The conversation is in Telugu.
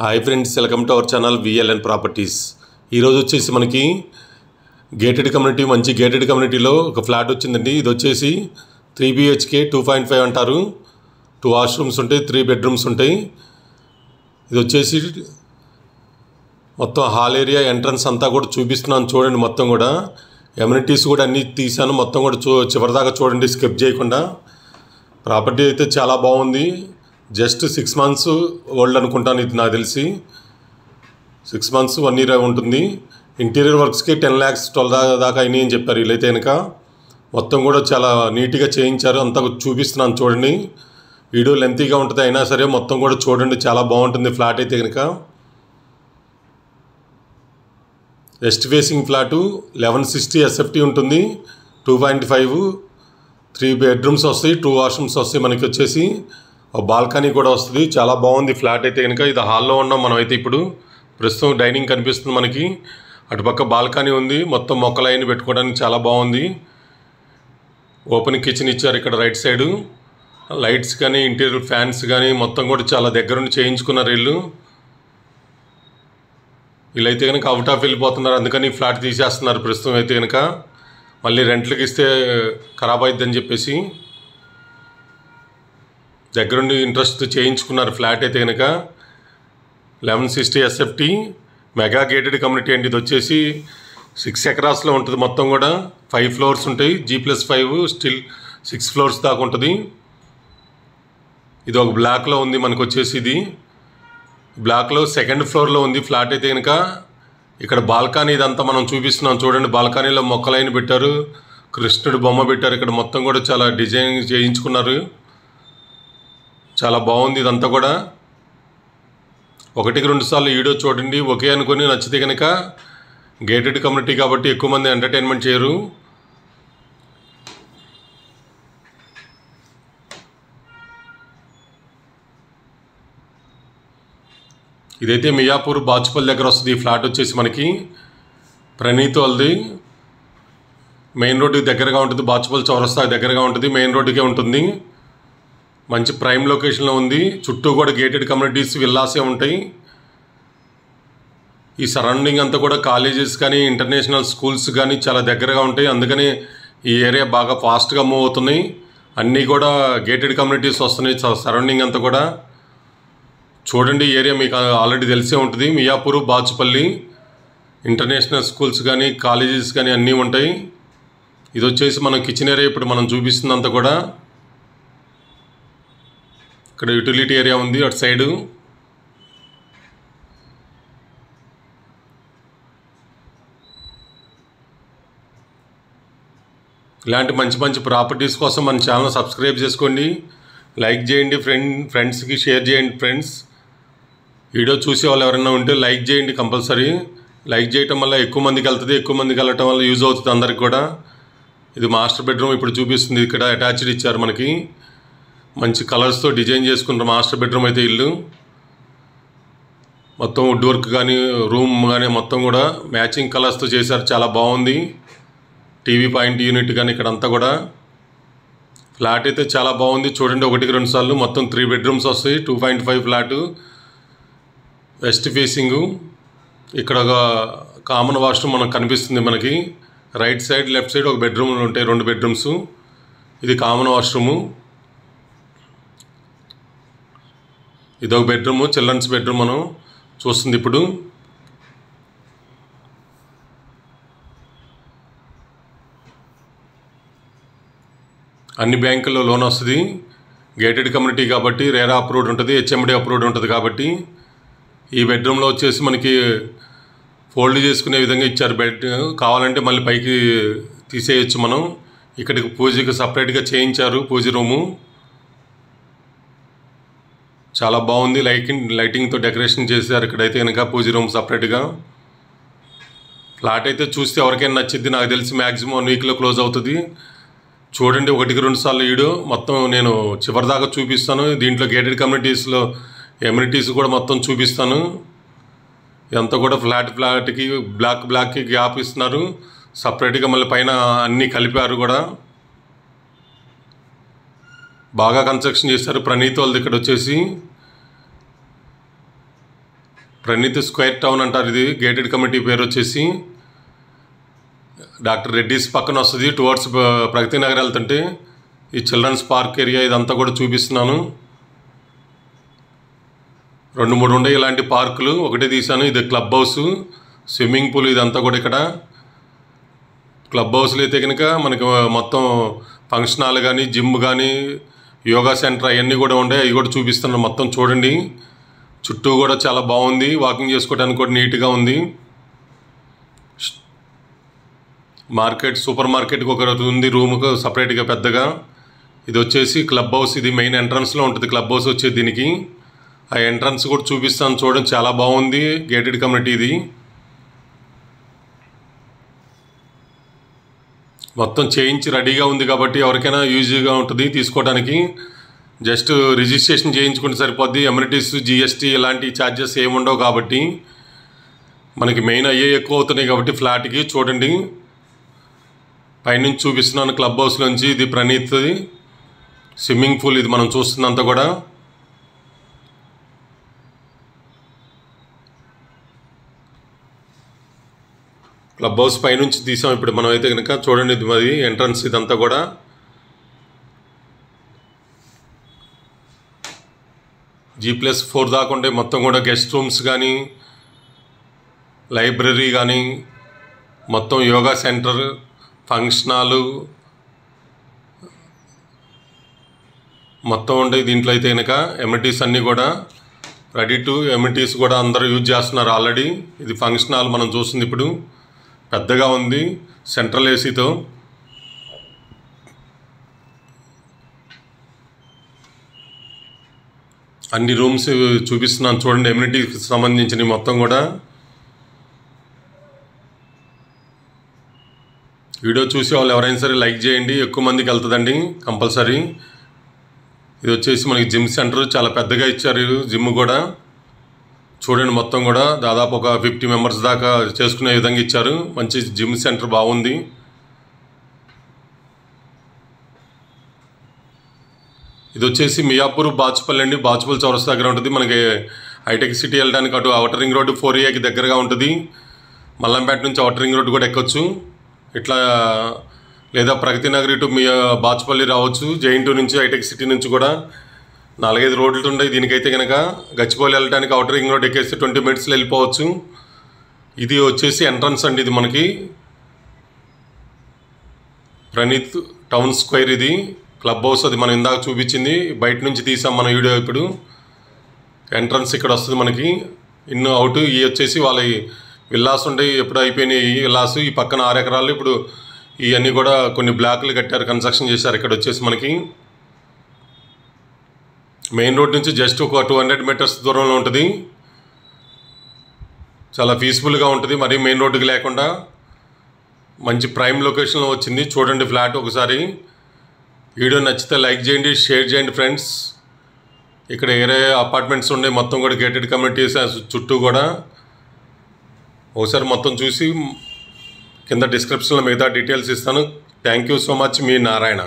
Hi friends, welcome to our channel VLN properties. ఈరోజు వచ్చేసి మనకి గేటెడ్ కమ్యూనిటీ, మంచి గేటెడ్ కమ్యూనిటీలో ఒక ఫ్లాట్ వచ్చిందండి. ఇది వచ్చేసి 3 BHK 2.5 అంటారు. 2 వాష్రూమ్స్ ఉంటాయి, 3 బెడ్రూమ్స్ ఉంటాయి. ఇది వచ్చేసి మొత్తం హాల్ ఏరియా, ఎంట్రన్స్ అంతా కూడా చూపిస్తున్నాను చూడండి. మొత్తం కూడా ఎమ్యూనిటీస్ కూడా అన్నీ తీసాను. మొత్తం కూడా చివరిదాకా చూడండి, స్కిప్ చేయకుండా. ప్రాపర్టీ అయితే చాలా బాగుంది. జస్ట్ 6 months ఓల్డ్ అనుకుంటాను, ఇది నాకు తెలిసి 6 months 1 year ఉంటుంది. ఇంటీరియర్ వర్క్స్కి 10 lakhs 12 దాకా అయినాయి అని చెప్పారు వీళ్ళైతే కనుక. మొత్తం కూడా చాలా నీట్గా చేయించారు. అంతా చూపిస్తున్నాను చూడండి. వీడియో లెంతీగా ఉంటుంది అయినా సరే మొత్తం కూడా చూడండి, చాలా బాగుంటుంది ఫ్లాట్ అయితే కనుక. వెస్ట్ ఫేసింగ్ ఫ్లాటు 1160 SFT ఉంటుంది. 2.5 3 bedrooms వస్తాయి, 2 washrooms వస్తాయి. మనకి వచ్చేసి బాల్కనీ కూడా వస్తుంది. చాలా బాగుంది ఫ్లాట్ అయితే కనుక. ఇది హాల్లో ఉన్నాం మనం అయితే. ఇప్పుడు ప్రస్తుతం డైనింగ్ కనిపిస్తుంది మనకి. అటుపక్క బాల్కనీ ఉంది. మొత్తం మొక్కలు అయిన పెట్టుకోవడానికి చాలా బాగుంది. ఓపెన్ కిచెన్ ఇచ్చారు ఇక్కడ రైట్ సైడు. లైట్స్ కానీ ఇంటీరియర్ ఫ్యాన్స్ కానీ మొత్తం కూడా చాలా దగ్గరుండి చేయించుకున్నారు వీళ్ళు. వీళ్ళైతే కనుక అవుట్ ఆఫ్ వెళ్ళిపోతున్నారు, అందుకని ఫ్లాట్ తీసేస్తున్నారు ప్రస్తుతం అయితే కనుక. మళ్ళీ రెంట్లకి ఇస్తే ఖరాబ్ అవుతుందని చెప్పేసి దగ్గరుండి ఇంట్రెస్ట్ చేయించుకున్నారు ఫ్లాట్ అయితే కనుక. 1160 SFT మెగా గేటెడ్ కమ్యూనిటీ అండి. ఇది వచ్చేసి 6 acres ఉంటుంది. మొత్తం కూడా 5 floors ఉంటాయి. G+5 స్టిల్ 6 floors దాకా ఉంటుంది. ఇది ఒక బ్లాక్లో ఉంది మనకు వచ్చేసి. ఇది బ్లాక్లో 2nd floorలో ఉంది ఫ్లాట్ అయితే కనుక. ఇక్కడ బాల్కనీ ఇదంతా మనం చూపిస్తున్నాం చూడండి. బాల్కనీలో మొక్కలైన పెట్టారు, కృష్ణుడు బొమ్మ పెట్టారు. ఇక్కడ మొత్తం కూడా చాలా డిజైన్ చేయించుకున్నారు. చాలా బాగుంది ఇదంతా కూడా. 1-2 సార్లు వీడియో చూడండి, ఓకే అనుకుని నచ్చితే కనుక. గేటెడ్ కమ్యూనిటీ కాబట్టి ఎక్కువ మంది ఎంటర్టైన్మెంట్ చేయరు. ఇదైతే మియాపూర్ బాచుపల్లి దగ్గర వస్తుంది. ఈ ఫ్లాట్ వచ్చేసి మనకి ప్రణీత్ వాళ్ళది. మెయిన్ రోడ్డుకి దగ్గరగా ఉంటుంది. బాచుపల్లి చౌరస్తా దగ్గరగా ఉంటుంది. మెయిన్ రోడ్డుకే ఉంటుంది. మంచి ప్రైమ్ లొకేషన్లో ఉంది. చుట్టూ కూడా గేటెడ్ కమ్యూనిటీస్, విల్లాసే ఉంటాయి. ఈ సరౌండింగ్ అంతా కూడా కాలేజెస్ కానీ ఇంటర్నేషనల్ స్కూల్స్ కానీ చాలా దగ్గరగా ఉంటాయి. అందుకని ఈ ఏరియా బాగా ఫాస్ట్గా మూవ్ అవుతున్నాయి. అన్నీ కూడా గేటెడ్ కమ్యూనిటీస్ వస్తున్నాయి సరౌండింగ్ అంతా కూడా. చూడండి, ఈ ఏరియా మీకు ఆల్రెడీ తెలిసే ఉంటుంది. మియాపూర్, బాచుపల్లి ఇంటర్నేషనల్ స్కూల్స్ కానీ కాలేజెస్ కానీ అన్నీ ఉంటాయి. ఇది వచ్చేసి మన కిచెన్ ఏరియా ఇప్పుడు మనం చూపిస్తుందంతా కూడా. ఇక్కడ యూటిలిటీ ఏరియా ఉంది అటు సైడు. ఇలాంటి మంచి మంచి ప్రాపర్టీస్ కోసం మన ఛానల్ సబ్స్క్రైబ్ చేసుకోండి, లైక్ చేయండి, ఫ్రెండ్స్కి షేర్ చేయండి. ఫ్రెండ్స్ వీడియో చూసే వాళ్ళు ఎవరైనా ఉంటే లైక్ చేయండి కంపల్సరీ. లైక్ చేయటం వల్ల ఎక్కువ మందికి వెళ్తుంది. ఎక్కువ మందికి వెళ్ళటం వల్ల యూజ్ అవుతుంది అందరికి కూడా. ఇది మాస్టర్ బెడ్రూమ్ ఇప్పుడు చూపిస్తుంది. ఇక్కడ అటాచ్డ్ ఇచ్చారు మనకి. మంచి కలర్స్తో డిజైన్ చేసుకున్న మాస్టర్ బెడ్రూమ్ అయితే ఇల్లు. మొత్తం వుడ్ వర్క్ కానీ రూమ్ కానీ మొత్తం కూడా మ్యాచింగ్ కలర్స్తో చేశారు. చాలా బాగుంది. టీవీ పాయింట్ యూనిట్ కానీ ఇక్కడ అంతా కూడా. ఫ్లాట్ అయితే చాలా బాగుంది. చూడండి, 1-2 సార్లు మొత్తం 3 bedrooms వస్తాయి. 2.5 ఫ్లాటు, వెస్ట్ ఫేసింగు. ఇక్కడ ఒక కామన్ వాష్రూమ్ మనకు కనిపిస్తుంది మనకి. రైట్ సైడ్, లెఫ్ట్ సైడ్ ఒక బెడ్రూమ్ ఉంటాయి, 2 bedrooms. ఇది కామన్ వాష్రూము. ఇదొక బెడ్రూమ్, చిల్డ్రన్స్ బెడ్రూమ్ మనం చూస్తుంది ఇప్పుడు. అన్ని బ్యాంకుల్లో లోన్ వస్తుంది. గేటెడ్ కమ్యూనిటీ కాబట్టి రేరా అప్రూవ్డ్ ఉంటుంది, HMD అప్రూవ్డ్ ఉంటుంది కాబట్టి. ఈ బెడ్రూమ్లో వచ్చేసి మనకి ఫోల్డ్ చేసుకునే విధంగా ఇచ్చారు బెడ్. కావాలంటే మళ్ళీ పైకి తీసేయచ్చు మనం. ఇక్కడికి పూజకి సపరేట్గా చేయించారు పూజ రూము. చాలా బాగుంది. లైటింగ్తో డెకరేషన్ చేశారు ఇక్కడైతే కనుక పూజ రూమ్ సపరేట్గా. ఫ్లాట్ అయితే చూస్తే ఎవరికైనా నచ్చిద్ది. నాకు తెలిసి మ్యాక్సిమం 1 weekలో క్లోజ్ అవుతుంది. చూడండి, 1-2 సార్లు వీడియో మొత్తం నేను చివరిదాకా చూపిస్తాను. దీంట్లో గేటెడ్ కమ్యూనిటీస్లో ఎమ్యూనిటీస్ కూడా మొత్తం చూపిస్తాను. ఇదంతా కూడా ఫ్లాట్కి బ్లాక్కి గ్యాప్ ఇస్తున్నారు. సపరేట్గా మళ్ళీ పైన అన్నీ కలిపారు కూడా. బాగా కన్స్ట్రక్షన్ చేశారు. ప్రణీత్ వాళ్ళది ఇక్కడ వచ్చేసి ప్రణీత్ స్క్వేర్ టౌన్ అంటారు. ఇది గేటెడ్ కమ్యూనిటీ పేరు వచ్చేసి డాక్టర్ రెడ్డిస్ పక్కన వస్తుంది. టువర్డ్స్ ప్రగతి నగర్ వెళ్తుంటే ఈ చిల్డ్రన్స్ పార్క్ ఏరియా ఇదంతా కూడా చూపిస్తున్నాను. 2-3 ఉండే ఇలాంటి పార్కులు, ఒకటే తీశాను. ఇది క్లబ్ హౌస్, స్విమ్మింగ్ పూల్, ఇదంతా కూడా ఇక్కడ క్లబ్ హౌస్లో అయితే కనుక మనకి మొత్తం ఫంక్షన్ హాల్ కానీ, జిమ్ కానీ, యోగా సెంటర్ అవన్నీ కూడా ఉండే, అవి కూడా చూపిస్తున్నాను. మొత్తం చూడండి, చుట్టూ కూడా చాలా బాగుంది. వాకింగ్ చేసుకోవడానికి కూడా నీట్గా ఉంది. మార్కెట్, సూపర్ మార్కెట్కి ఒక ఉంది రూమ్కి సపరేట్గా పెద్దగా. ఇది వచ్చేసి క్లబ్ హౌస్. ఇది మెయిన్ ఎంట్రన్స్లో ఉంటుంది క్లబ్ హౌస్ వచ్చేది. దీనికి ఆ ఎంట్రన్స్ కూడా చూపిస్తాను చూడండి, చాలా బాగుంది. గేటెడ్ కమ్యూనిటీ ఇది. మొత్తం చేయించి రెడీగా ఉంది కాబట్టి ఎవరికైనా యూజీగా ఉంటుంది తీసుకోవడానికి. జస్ట్ రిజిస్ట్రేషన్ చేయించుకుంటే సరిపోద్ది. ఎమ్యూనిటీస్, జిఎస్టీ ఇలాంటి ఛార్జెస్ ఏముండవు కాబట్టి మనకి మెయిన్ అయ్యే ఎక్కువ అవుతున్నాయి కాబట్టి ఫ్లాట్కి. చూడండి, పైనుంచి చూపిస్తున్నాను క్లబ్ హౌస్ నుంచి. ఇది ప్రణీత్ది స్విమ్మింగ్ పూల్. ఇది మనం చూస్తుందంతా కూడా క్లబ్ హౌస్ పైనుంచి తీసాం ఇప్పుడు మనం అయితే కనుక. చూడండి, ఇది మరి ఎంట్రన్స్. ఇదంతా కూడా G+4 దాకా ఉండే మొత్తం కూడా గెస్ట్ రూమ్స్ కానీ, లైబ్రరీ కానీ, మొత్తం యోగా సెంటర్, ఫంక్షన్ హాలు మొత్తం ఉండే. దీంట్లో అయితే కనుక ఎమ్యూనిటీస్ అన్నీ కూడా రెడీ టు ఎమ్యూనిటీస్ కూడా అందరూ యూజ్ చేస్తున్నారు ఆల్రెడీ. ఇది ఫంక్షన్ హాల్ మనం చూస్తుంది ఇప్పుడు, పెద్దగా ఉంది, సెంట్రల్ ఏసీతో. అన్ని రూమ్స్ చూపిస్తున్నాను చూడండి, ఎమ్యూనిటీకి సంబంధించినవి మొత్తం కూడా. వీడియో చూసే వాళ్ళు ఎవరైనా సరే లైక్ చేయండి, ఎక్కువ మందికి వెళ్తుందండి కంపల్సరీ. ఇది వచ్చేసి మనకి జిమ్ సెంటర్, చాలా పెద్దగా ఇచ్చారు జిమ్ కూడా. చూడండి, మొత్తం కూడా దాదాపు ఒక 50 మెంబర్స్ దాకా చేసుకునే విధంగా ఇచ్చారు. మంచి జిమ్ సెంటర్ బాగుంది. ఇది వచ్చేసి మియాపూర్ బాచుపల్లి అండి. బాచుపల్లి చౌరస్తా దగ్గర ఉంటుంది. మనకి హైటెక్ సిటీ వెళ్ళడానికి అటు అవుటర్ రింగ్ రోడ్డు 4Aకి దగ్గరగా ఉంటుంది. మల్లంపేట నుంచి అవుటర్ రింగ్ రోడ్డు కూడా ఎక్కొచ్చు ఇట్లా, లేదా ప్రగతి నగర్ ఇటు బాచుపల్లి రావచ్చు. జైన్ 2 నుంచి, హైటెక్ సిటీ నుంచి కూడా 4-5 రోడ్లు ఉన్నాయి. దీనికైతే కనుక గచ్చిబౌలి వెళ్ళడానికి అవుటర్ రింగ్ రోడ్ ఎక్కేస్తే 20 మినిట్స్లో వెళ్ళిపోవచ్చు. ఇది వచ్చేసి ఎంట్రన్స్ అండి. ఇది మనకి ప్రణీత్ టౌన్ స్క్వేర్. ఇది క్లబ్ హౌస్, అది మనం ఇందాక చూపించింది. బయట నుంచి తీసాం మన వీడియో. ఇప్పుడు ఎంట్రన్స్ ఇక్కడ వస్తుంది మనకి. In out. ఇవి వచ్చేసి వాళ్ళ విల్లాస్ ఉంటాయి, ఎప్పుడు అయిపోయినాయి ఈ విల్లాస్. ఈ పక్కన 6 ఎకరాలు ఇప్పుడు ఇవన్నీ కూడా కొన్ని బ్లాక్లు కట్టారు, కన్స్ట్రక్షన్ చేశారు. ఇక్కడ వచ్చేసి మనకి మెయిన్ రోడ్ నుంచి జస్ట్ ఒక 200 మీటర్స్ దూరంలో ఉంటుంది. చాలా పీస్ఫుల్గా ఉంటుంది, మరీ మెయిన్ రోడ్డుకి లేకుండా మంచి ప్రైమ్ లొకేషన్లో వచ్చింది. చూడండి ఫ్లాట్ ఒకసారి. వీడియో నచ్చితే లైక్ చేయండి, షేర్ చేయండి ఫ్రెండ్స్. ఇక్కడ ఏరే అపార్ట్మెంట్స్ ఉండే మొత్తం కూడా గేటెడ్ కమ్యూనిటీస్ చుట్టూ కూడా. ఒకసారి మొత్తం చూసి కింద డిస్క్రిప్షన్లో మిగతా డీటెయిల్స్ ఇస్తాను. Thank you so much. Me Narayana.